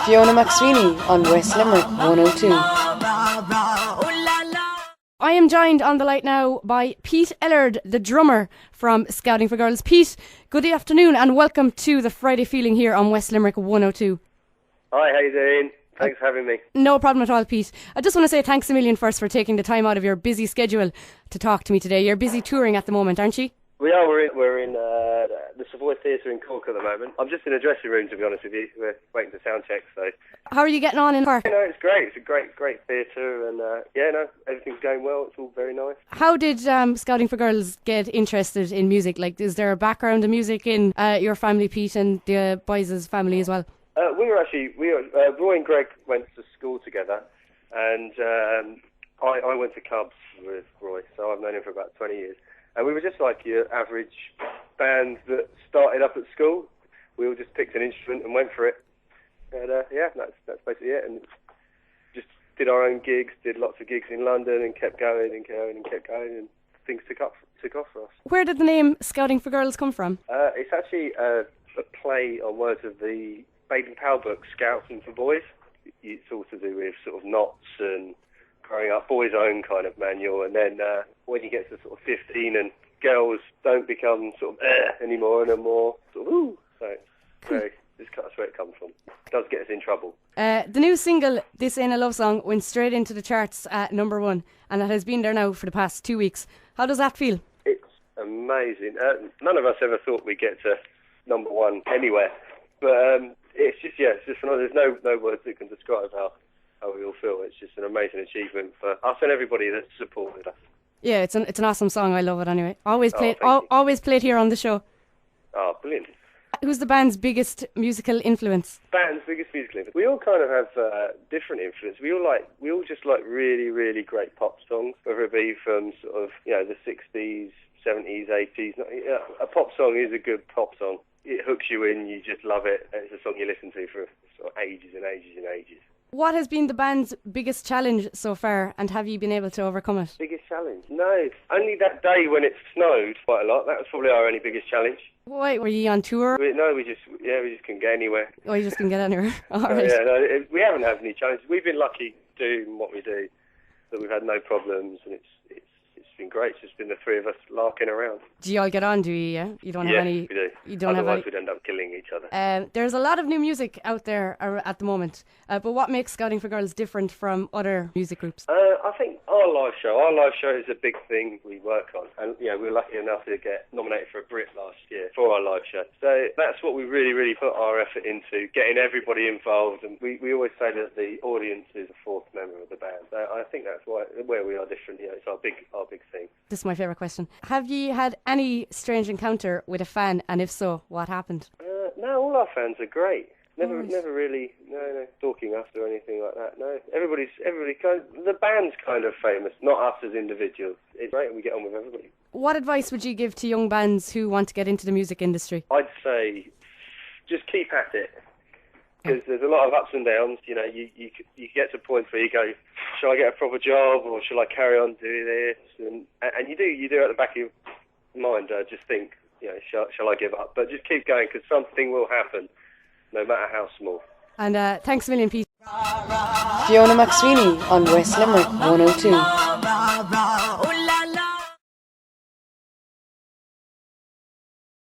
Fiona McSweeney on West Limerick 102. I am joined on the light now by Pete Ellard, the drummer from Scouting for Girls. Pete, good afternoon and welcome to the Friday Feeling here on West Limerick 102. Hi, how you doing? Thanks for having me. No problem at all, Pete. I just want to say thanks a million first for taking the time out of your busy schedule to talk to me today. You're busy touring at the moment, aren't you? We are. We're in the Savoy Theatre in Cork at the moment. I'm just in a dressing room, to be honest with you. We're waiting to sound check, so... How are you getting on in Cork? You know, it's great. It's a great theatre, and everything's going well. It's all very nice. How did Scouting for Girls get interested in music? Like, is there a background of music in your family, Pete, and the boys' family as well? Roy and Greg went to school together, and I went to Cubs with Roy, so I've known him for about 20 years. And we were just like your average band that started up at school. We all just picked an instrument and went for it. And that's basically it. And just did our own gigs, did lots of gigs in London, and kept going and going and kept going, and things took off for us. Where did the name Scouting for Girls come from? It's actually a play on words of the Baden-Powell book, Scouting for Boys. It's all to do with sort of knots and growing up, boys' own kind of manual. And then when you get to sort of 15 and girls don't become sort of anymore and are more sort of ooh. So that's where it comes from. It does get us in trouble. The new single, This Ain't a Love Song, went straight into the charts at number 1, and it has been there now for the past 2 weeks. How does that feel? It's amazing. None of us ever thought we'd get to number 1 anywhere. But it's just phenomenal. There's no words that can describe how we all feel. It's just an amazing achievement for us and everybody that's supported us. Yeah, it's an awesome song. I love it anyway. Always play it here on the show. Oh, brilliant. Who's the band's biggest musical influence? Band's biggest musical influence. We all kind of have different influence. We all just like really, really great pop songs, whether it be from sort of the 60s, 70s, 80s. A pop song is a good pop song. It hooks you in, you just love it, and it's a song you listen to for sort of ages and ages and ages. What has been the band's biggest challenge so far, and have you been able to overcome it? Biggest challenge? No, only that day when it snowed quite a lot. That was probably our only biggest challenge. Why, were you on tour? We just couldn't get anywhere. Oh, you just couldn't get anywhere? All right. We haven't had any challenges. We've been lucky doing what we do, that we've had no problems, and it's been great. It's just been the three of us larking around. Do you all get on, do you? Yeah? You don't have any... we do. You don't Otherwise we'd end up killing each other. There's a lot of new music out there at the moment, but what makes Scouting for Girls different from other music groups? I think our live show is a big thing we work on, and we were lucky enough to get nominated for a Brit last year for our live show. So that's what we really, really put our effort into, getting everybody involved, and we always say that the audience is a fourth member of the band. So I think that's where we are different. It's our big thing. This is my favourite question. Have you had any strange encounter with a fan, and if so, what happened? No, all our fans are great. Never really, no, stalking us or anything like that. No, everybody the band's kind of famous, not us as individuals. It's great, and we get on with everybody. What advice would you give to young bands who want to get into the music industry? I'd say just keep at it, because there's a lot of ups and downs. You get to points where you go, shall I get a proper job or shall I carry on doing this? And you do at the back of your mind. Just think, shall I give up? But just keep going, because something will happen, no matter how small. And thanks a million, Pete. Fiona McSweeney on West Limerick 102.